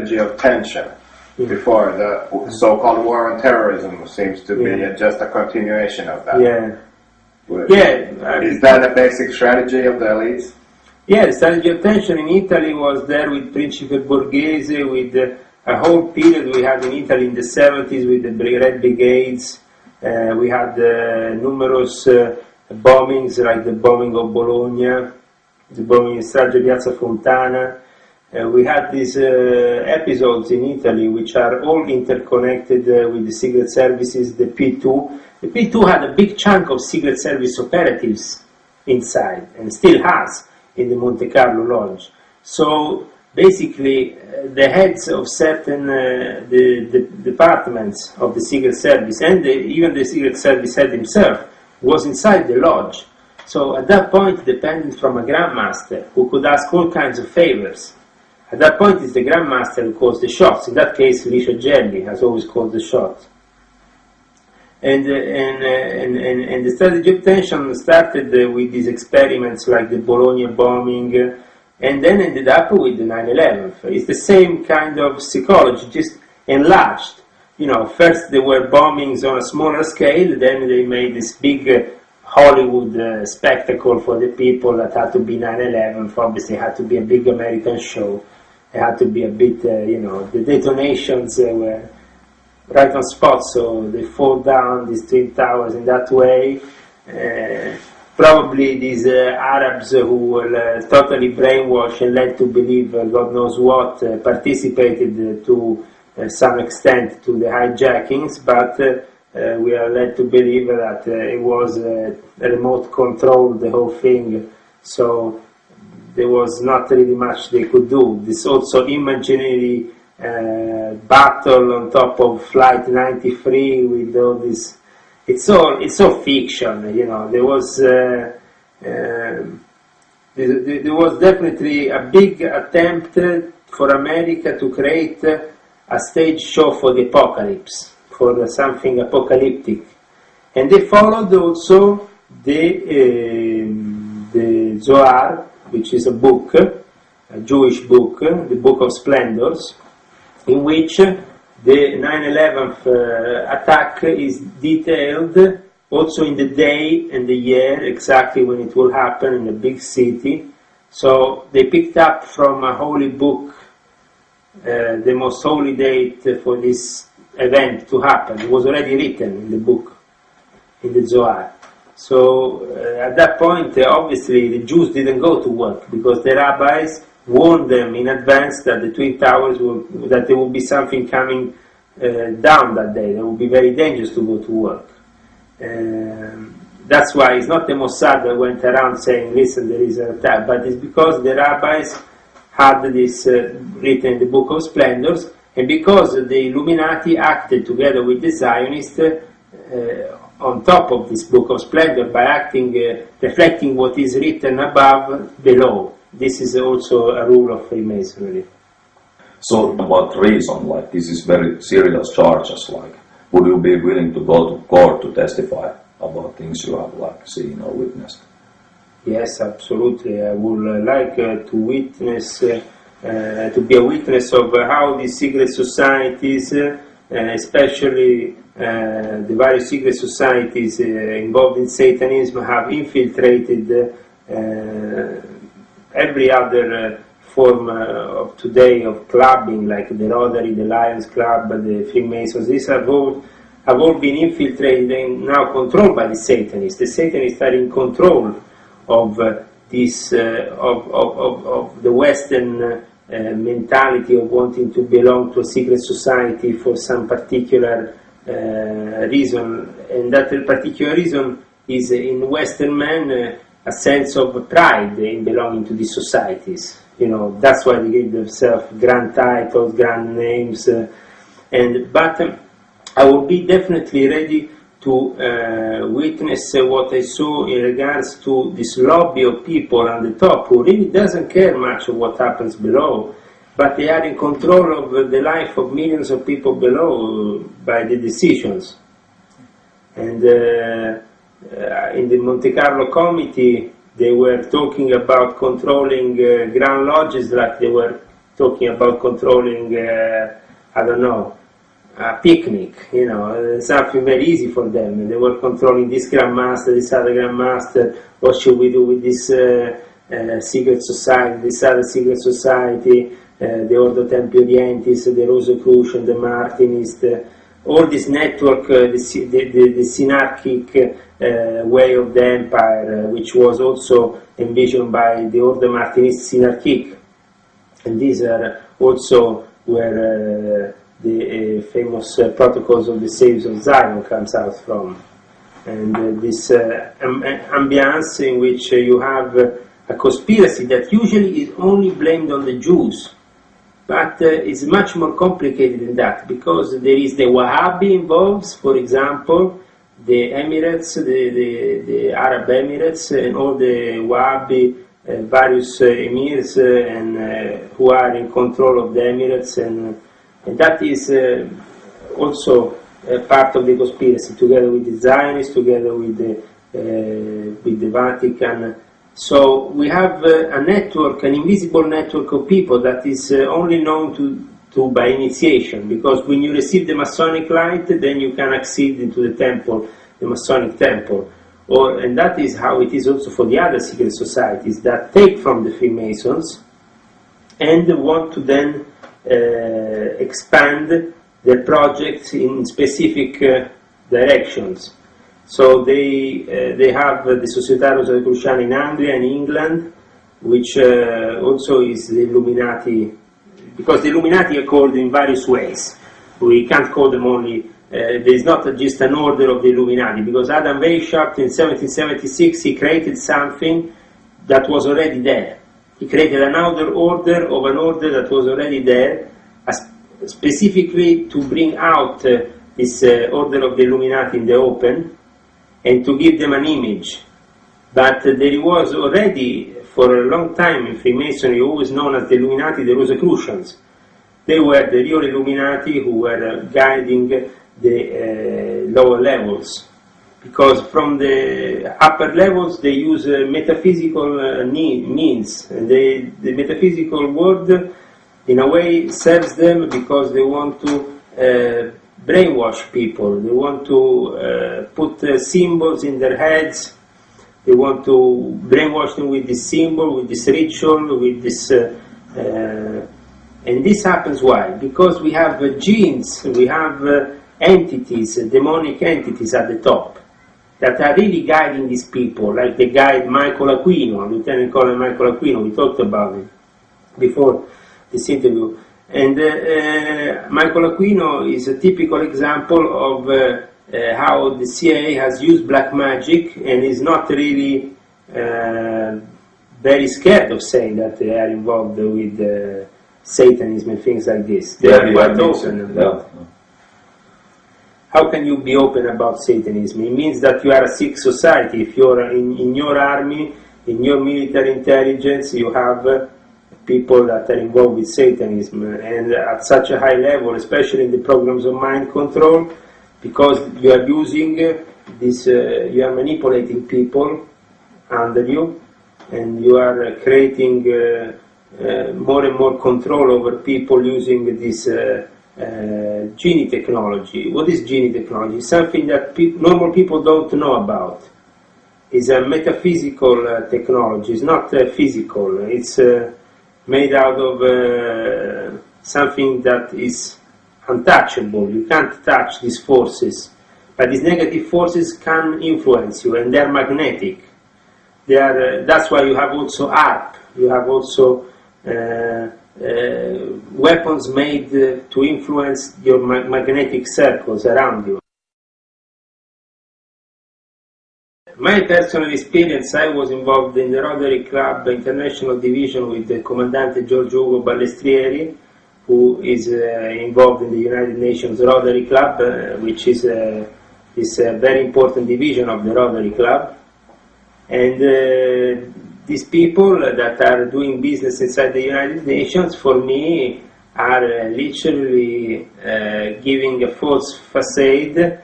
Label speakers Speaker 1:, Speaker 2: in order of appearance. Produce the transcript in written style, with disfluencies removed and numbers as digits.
Speaker 1: strategy of tension before the so-called war on terrorism seems to be just a continuation of that. Is that a basic strategy of the elites?
Speaker 2: Yeah, the strategy of tension in Italy was there with Principe Borghese, with a whole period we had in Italy in the 70s with the Red Brigades. We had numerous bombings, like the bombing of Bologna, the bombing in Strage Piazza Fontana. We had these episodes in Italy which are all interconnected with the secret services, the P2. The P2 had a big chunk of secret service operatives inside, and still has, in the Monte Carlo Lodge. So basically the heads of certain the departments of the secret service and even the secret service head himself was inside the lodge. So at that point, dependent from a grandmaster who could ask all kinds of favors. At that point, it's the grandmaster who calls the shots. In that case, Licia Gelli has always called the shots. And the strategy of tension started with these experiments like the Bologna bombing, and then ended up with the 9/11. It's the same kind of psychology, just enlarged. You know, first there were bombings on a smaller scale, then they made this big Hollywood spectacle for the people that had to be 9/11. Obviously, it had to be a big American show. It had to be a bit, the detonations were right on spot, so they fall down these twin towers in that way. Probably these Arabs who were totally brainwashed and led to believe God knows what participated to some extent to the hijackings, but we are led to believe that it was remote control, the whole thing, so there was not really much they could do. This also imaginary battle on top of Flight 93 with all this. It's all fiction, you know. There was definitely a big attempt for America to create a stage show for the apocalypse, for something apocalyptic, and they followed also the Zohar, which is a book, a Jewish book, the Book of Splendors, in which the 9/11 attack is detailed also in the day and the year, exactly when it will happen in a big city. So they picked up from a holy book the most holy date for this event to happen. It was already written in the book, in the Zohar. So at that point, obviously, the Jews didn't go to work because the rabbis warned them in advance that the Twin Towers that there would be something coming down that day. It would be very dangerous to go to work. That's why it's not the Mossad that went around saying, listen, there is an attack, but it's because the rabbis had this written in the Book of Splendors, and because the Illuminati acted together with the Zionists on top of this Book of Splendor by acting, reflecting what is written above, below. This is also a rule of Freemasonry.
Speaker 3: So what reason, like this is very serious charges, like would you be willing to go to court to testify about things you have like seen or witnessed?
Speaker 2: Yes, absolutely. I would like to witness, to be a witness of how these secret societies, especially the various secret societies involved in Satanism, have infiltrated every other form of today of clubbing, like the Rotary, the Lions Club, the Freemasons. These have all been infiltrated and now controlled by the Satanists. The Satanists are in control of this of the Western mentality of wanting to belong to a secret society for some particular reason, and that particular reason is in Western men a sense of pride in belonging to these societies. You know, that's why they give themselves grand titles, grand names, but I will be definitely ready to witness what I saw in regards to this lobby of people on the top who really doesn't care much of what happens below, but they are in control of the life of millions of people below by the decisions. And in the Monte Carlo committee, they were talking about controlling Grand Lodges like they were talking about controlling, I don't know, a picnic, something very easy for them. They were controlling this grandmaster, this other grandmaster, what should we do with this secret society, this other secret society, the Ordo Templi Orientis, the Rosicrucian, the Martinist, all this network, the synarchic way of the empire, which was also envisioned by the Ordo Martinist Synarchique. And these are also where the famous protocols of the Saves of Zion comes out from. And this ambiance in which you have a conspiracy that usually is only blamed on the Jews, but it's much more complicated than that, because there is the Wahhabi involved, for example, the Emirates, the Arab Emirates, and all the Wahhabi various emirs and who are in control of the Emirates, and that is also part of the conspiracy, together with the Zionists, together with the Vatican. So we have a network, an invisible network of people that is only known to by initiation, because when you receive the Masonic light, then you can accede into the temple, the Masonic temple. And that is how it is also for the other secret societies that take from the Freemasons and want to then expand their projects in specific directions. So they have the Società Rosicruciana in Anglia and England, which also is the Illuminati, because the Illuminati are called in various ways. We can't call them only, there is not just an order of the Illuminati, because Adam Weishaupt in 1776 he created something that was already there. He created another order of an order that was already there, specifically to bring out this order of the Illuminati in the open and to give them an image. But there was already, for a long time in Freemasonry, always known as the Illuminati, the Rosicrucians. They were the real Illuminati who were guiding the lower levels, because from the upper levels they use metaphysical means, and the metaphysical world in a way serves them because they want to brainwash people, they want to put symbols in their heads, they want to brainwash them with this symbol, with this ritual, with this and this happens why? Because we have genes, we have entities, demonic entities at the top that are really guiding these people, like the guide Michael Aquino, Lieutenant Colonel Michael Aquino. We talked about it before this interview. And Michael Aquino is a typical example of how the CIA has used black magic and is not really very scared of saying that they are involved with Satanism and things like this. They are quite open about it. How can you be open about Satanism? It means that you are a sick society. If you're in your army, in your military intelligence, you have people that are involved with Satanism, and at such a high level, especially in the programs of mind control, because you are using this, you are manipulating people under you, and you are creating more and more control over people using this genie technology. What is genie technology? Something that normal people don't know about. It's a metaphysical technology. It's not physical. It's made out of something that is untouchable. You can't touch these forces, but these negative forces can influence you, and they're magnetic. They are. That's why you have also ARP. You have also weapons made to influence your magnetic circles around you. My personal experience, I was involved in the Rotary Club International Division with the Comandante Giorgio Ugo Ballestrieri, who is involved in the United Nations Rotary Club, which is a very important division of the Rotary Club. And these people that are doing business inside the United Nations, for me, are literally giving a false facade